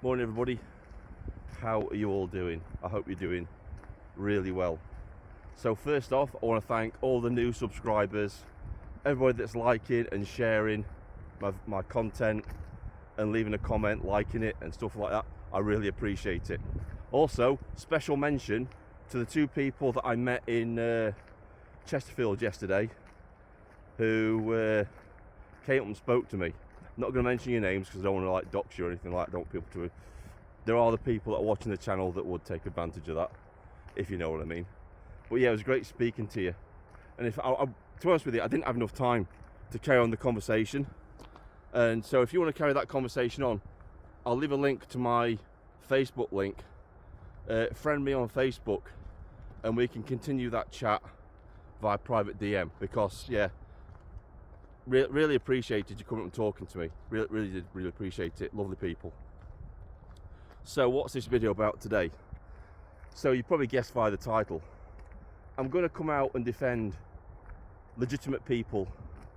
Morning everybody, how are you all doing? I hope you're doing really well. So first off, I want to thank all the new subscribers, everybody that's liking and sharing my content and leaving a comment, liking it and stuff like that. I really appreciate it. Also, special mention to the two people that I met in Chesterfield yesterday who came up and spoke to me. I'm not going to mention your names because I don't want to like dox you or anything like that. I don't want people to. There are the people that are watching the channel that would take advantage of that, if you know what I mean. But yeah, it was great speaking to you. And to be honest with you, I didn't have enough time to carry on the conversation. And so if you want to carry that conversation on, I'll leave a link to my Facebook link. Friend me on Facebook and we can continue that chat via private DM, because yeah, really appreciated you coming up and talking to me. Really did appreciate it. Lovely people. So what's this video about today? So you probably guessed by the title. I'm going to come out and defend legitimate people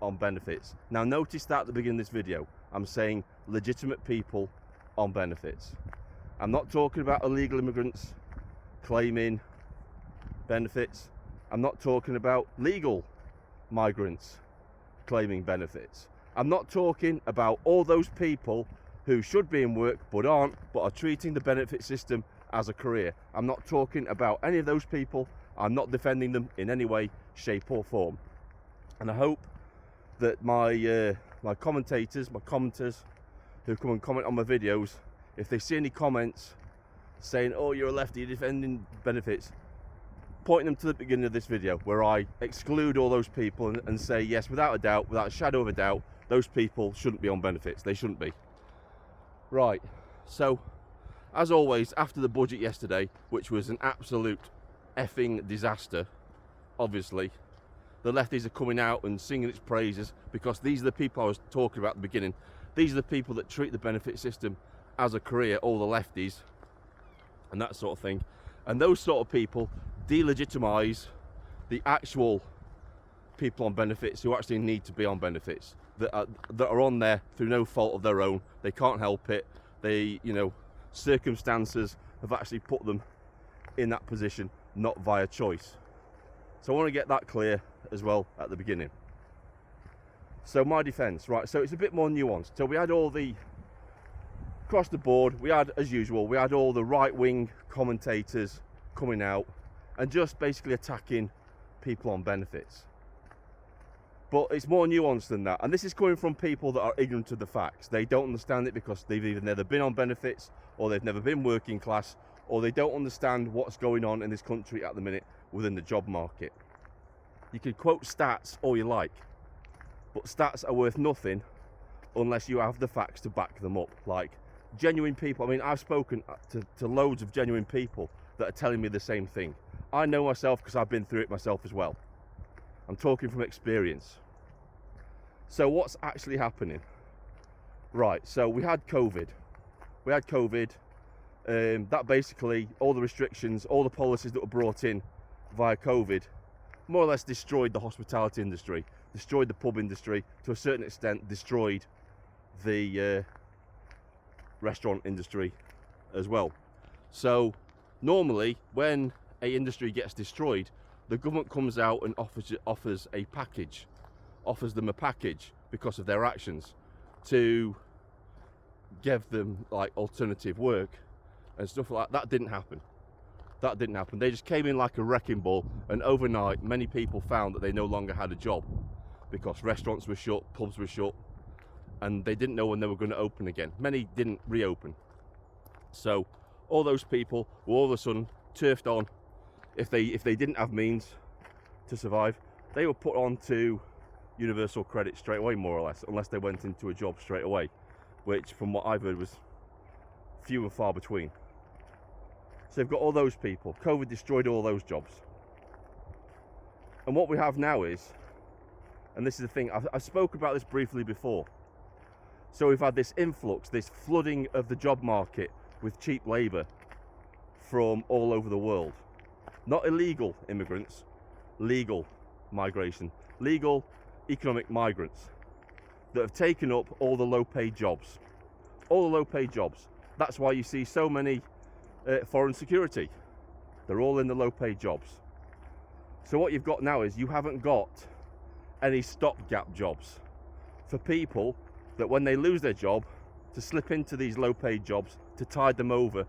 on benefits. Now notice that at the beginning of this video, I'm saying legitimate people on benefits. I'm not talking about illegal immigrants claiming benefits. I'm not talking about legal migrants claiming benefits. I'm not talking about all those people who should be in work but aren't, but are treating the benefit system as a career. I'm not talking about any of those people. I'm not defending them in any way, shape or form. And I hope that my commenters who come and comment on my videos, if they see any comments saying, oh, you're a lefty, you're defending benefits, point them to the beginning of this video where I exclude all those people and say, yes, without a doubt, without a shadow of a doubt, those people shouldn't be on benefits. They shouldn't be. Right, so as always, after the budget yesterday, which was an absolute effing disaster, obviously, the lefties are coming out and singing its praises, because these are the people I was talking about at the beginning. These are the people that treat the benefit system as a career, all the lefties and that sort of thing. And those sort of people delegitimize the actual people on benefits who actually need to be on benefits, that are on there through no fault of their own. They can't help it. They, circumstances have actually put them in that position, not via choice. So I want to get that clear as well at the beginning. So my defense, right, so it's a bit more nuanced. So we had all the, across the board, we had, as usual, we had all the right-wing commentators coming out and just basically attacking people on benefits. But it's more nuanced than that. And this is coming from people that are ignorant of the facts. They don't understand it because they've either never been on benefits, or they've never been working class, or they don't understand what's going on in this country at the minute within the job market. You can quote stats all you like, but stats are worth nothing unless you have the facts to back them up. Like genuine people, I mean, I've spoken to loads of genuine people that are telling me the same thing. I know myself because I've been through it myself as well. I'm talking from experience. So what's actually happening? Right, so we had COVID. That basically, all the restrictions, all the policies that were brought in via COVID, more or less destroyed the hospitality industry, destroyed the pub industry, to a certain extent destroyed the restaurant industry as well. So normally when a industry gets destroyed, the government comes out and offers them a package because of their actions, to give them like alternative work and stuff like that. That didn't happen. They just came in like a wrecking ball, and overnight many people found that they no longer had a job because restaurants were shut, pubs were shut, and they didn't know when they were going to open again. Many didn't reopen. So all those people were all of a sudden turfed on. If they didn't have means to survive, they were put onto universal credit straight away, more or less, unless they went into a job straight away, which from what I've heard was few and far between. So they've got all those people. COVID destroyed all those jobs. And what we have now is, and this is the thing, I've spoken about this briefly before. So we've had this influx, this flooding of the job market with cheap labour from all over the world. Not illegal immigrants, legal migration, legal economic migrants that have taken up all the low-paid jobs. All the low-paid jobs. That's why you see so many foreign security. They're all in the low-paid jobs. So what you've got now is you haven't got any stopgap jobs for people that when they lose their job to slip into these low-paid jobs to tide them over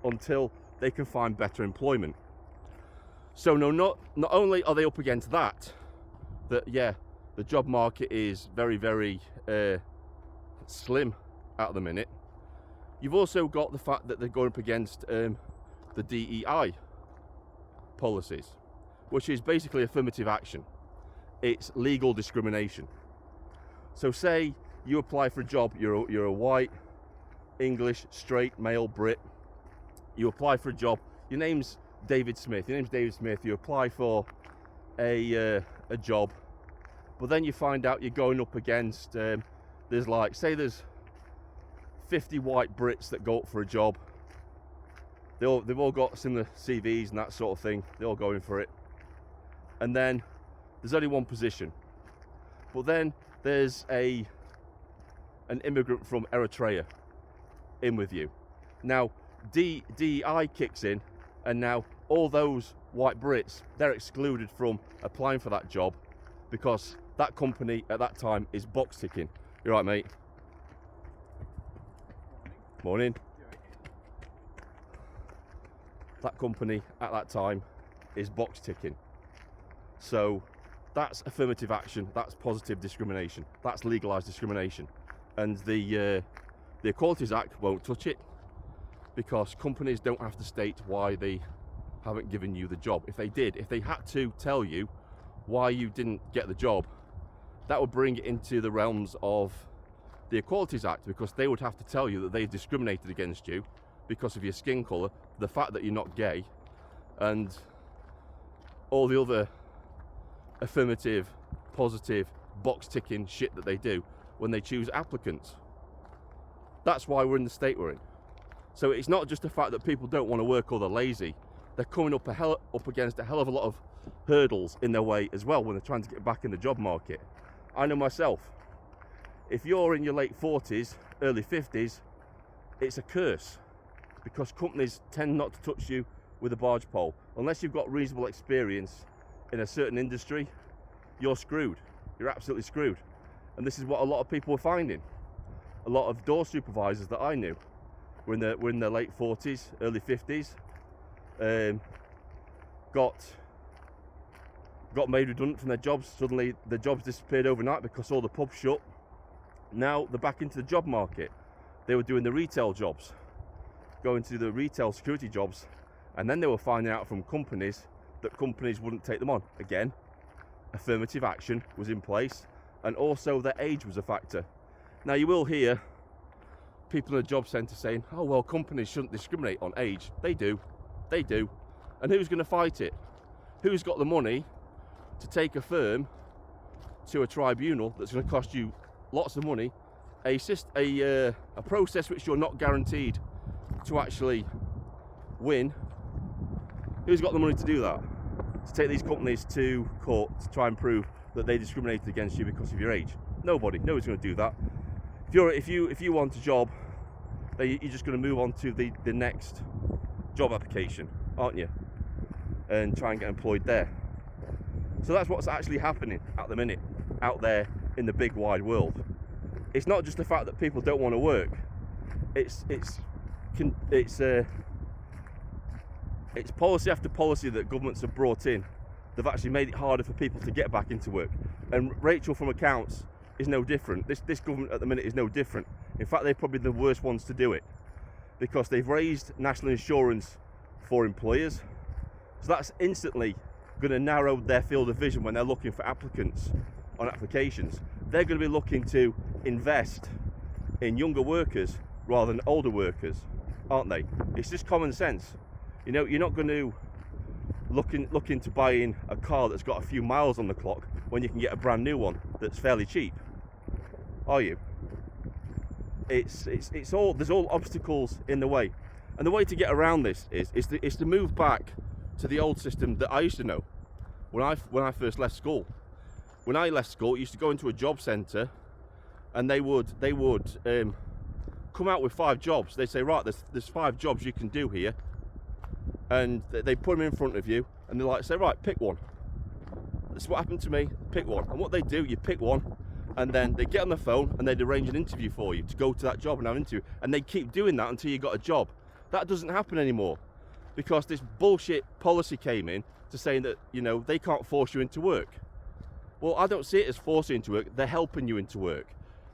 until they can find better employment. So no, not only are they up against that yeah, the job market is very, very slim at the minute. You've also got the fact that they're going up against the DEI policies, which is basically affirmative action. It's legal discrimination. So say you apply for a job, you're a white, English, straight, male, Brit. You apply for a job, your name's David Smith, you apply for a job, but then you find out you're going up against, there's 50 white Brits that go up for a job. They've all got similar CVs and that sort of thing, they're all going for it. And then there's only one position. But then there's an immigrant from Eritrea in with you. Now, DEI kicks in, and now all those white Brits, they're excluded from applying for that job because that company at that time is box ticking. You're right, mate. Morning. That company at that time is box ticking. So that's affirmative action, that's positive discrimination, that's legalised discrimination. And the Equalities Act won't touch it because companies don't have to state why they haven't given you the job. If they did, if they had to tell you why you didn't get the job, that would bring it into the realms of the Equalities Act, because they would have to tell you that they discriminated against you because of your skin colour, the fact that you're not gay, and all the other affirmative, positive, box ticking shit that they do when they choose applicants. That's why we're in the state we're in. So it's not just the fact that people don't want to work or they're lazy. They're coming up against a hell of a lot of hurdles in their way as well when they're trying to get back in the job market. I know myself. If you're in your late 40s, early 50s, it's a curse because companies tend not to touch you with a barge pole. Unless you've got reasonable experience in a certain industry, you're screwed. You're absolutely screwed. And this is what a lot of people were finding. A lot of door supervisors that I knew were in their late 40s, early 50s, got made redundant from their jobs. Suddenly their jobs disappeared overnight because all the pubs shut. Now they're back into the job market. They were doing the retail jobs, going to the retail security jobs, and then they were finding out from companies that companies wouldn't take them on. Again, affirmative action was in place, and also their age was a factor. Now you will hear people in the job centre saying, oh well, companies shouldn't discriminate on age. They do. And who's going to fight it? Who's got the money to take a firm to a tribunal that's going to cost you lots of money, a process which you're not guaranteed to actually win? Who's got the money to do that? To take these companies to court to try and prove that they discriminated against you because of your age? Nobody. Nobody's going to do that. If you want a job, then you're just going to move on to the next job application, aren't you? And try and get employed there. So that's what's actually happening at the minute out there in the big wide world. It's not just the fact that people don't want to work. It's policy after policy that governments have brought in. They've actually made it harder for people to get back into work. And Rachel from accounts is no different. This government at the minute is no different. In fact, they're probably the worst ones to do it because they've raised national insurance for employers. So that's instantly going to narrow their field of vision when they're looking for applicants on applications. They're going to be looking to invest in younger workers rather than older workers, aren't they? It's just common sense. You know, you're not going to look into buying a car that's got a few miles on the clock when you can get a brand new one that's fairly cheap, are you? It's all, there's all obstacles in the way, and the way to get around this is to move back to the old system that I used to know when I first left school. When I left school, I used to go into a job centre, and they would come come out with 5 jobs. They say, right, there's 5 jobs you can do here, and they put them in front of you, and they're like, say, right, pick one. That's what happened to me. Pick one. And what they do, you pick one, and then they get on the phone and they'd arrange an interview for you to go to that job and have an interview, and they keep doing that until you got a job. That doesn't happen anymore, because this bullshit policy came in to saying that, you know, they can't force you into work. Well, I don't see it as forcing you into work. They're helping you into work.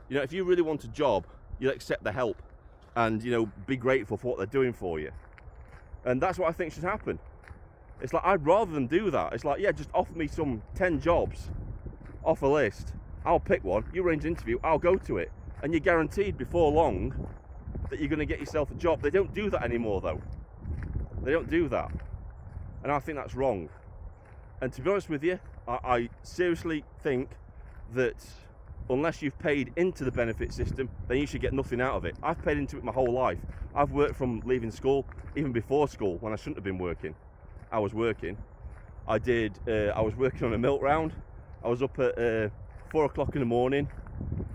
You know, if you really want a job, you'll accept the help and, you know, be grateful for what they're doing for you. And that's what I think should happen. It's like, I'd rather than do that. It's like, yeah, just offer me some 10 jobs off a list. I'll pick one. You arrange an interview, I'll go to it. And you're guaranteed before long that you're going to get yourself a job. They don't do that anymore, though. They don't do that. And I think that's wrong. And to be honest with you, I seriously think that unless you've paid into the benefit system, then you should get nothing out of it. I've paid into it my whole life. I've worked from leaving school, even before school, when I shouldn't have been working. I was working. I was working on a milk round. I was up at 4 o'clock in the morning,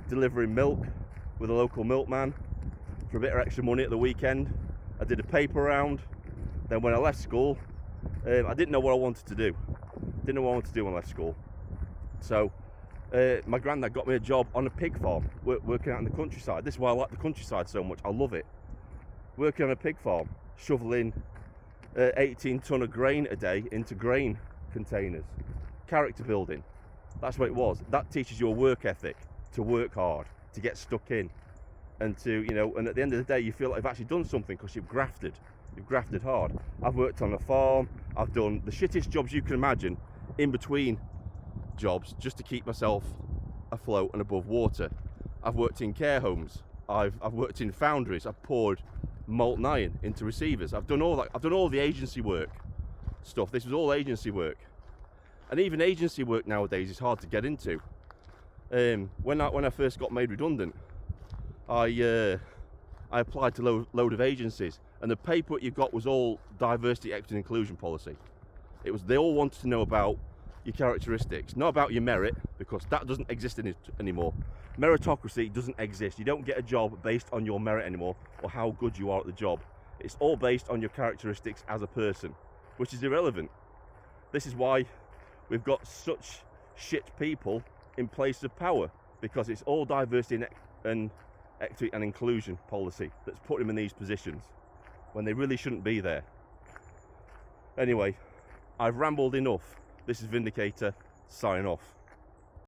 delivering milk with a local milkman for a bit of extra money at the weekend. I did a paper round. Then when I left school, I didn't know what I wanted to do. Didn't know what I wanted to do when I left school. So my granddad got me a job on a pig farm, working out in the countryside. This is why I like the countryside so much. I love it. Working on a pig farm, shoveling 18 ton of grain a day into grain containers. Character building. That's what it was. That teaches you a work ethic, to work hard, to get stuck in, and to, you know, and at the end of the day, you feel like you've actually done something because you've grafted. You've grafted hard. I've worked on a farm. I've done the shittest jobs you can imagine in between jobs just to keep myself afloat and above water. I've worked in care homes. I've worked in foundries. I've poured molten iron into receivers. I've done all that. I've done all the agency work stuff. This was all agency work. And even agency work nowadays is hard to get into. When I first got made redundant, I applied to a load of agencies, and the paperwork you got was all diversity, equity, and inclusion policy. They all wanted to know about your characteristics, not about your merit, because that doesn't exist anymore. Meritocracy doesn't exist. You don't get a job based on your merit anymore or how good you are at the job. It's all based on your characteristics as a person, which is irrelevant. This is why we've got such shit people in place of power, because it's all diversity and equity and inclusion policy that's put them in these positions when they really shouldn't be there. Anyway, I've rambled enough. This is Vindicator, signing off.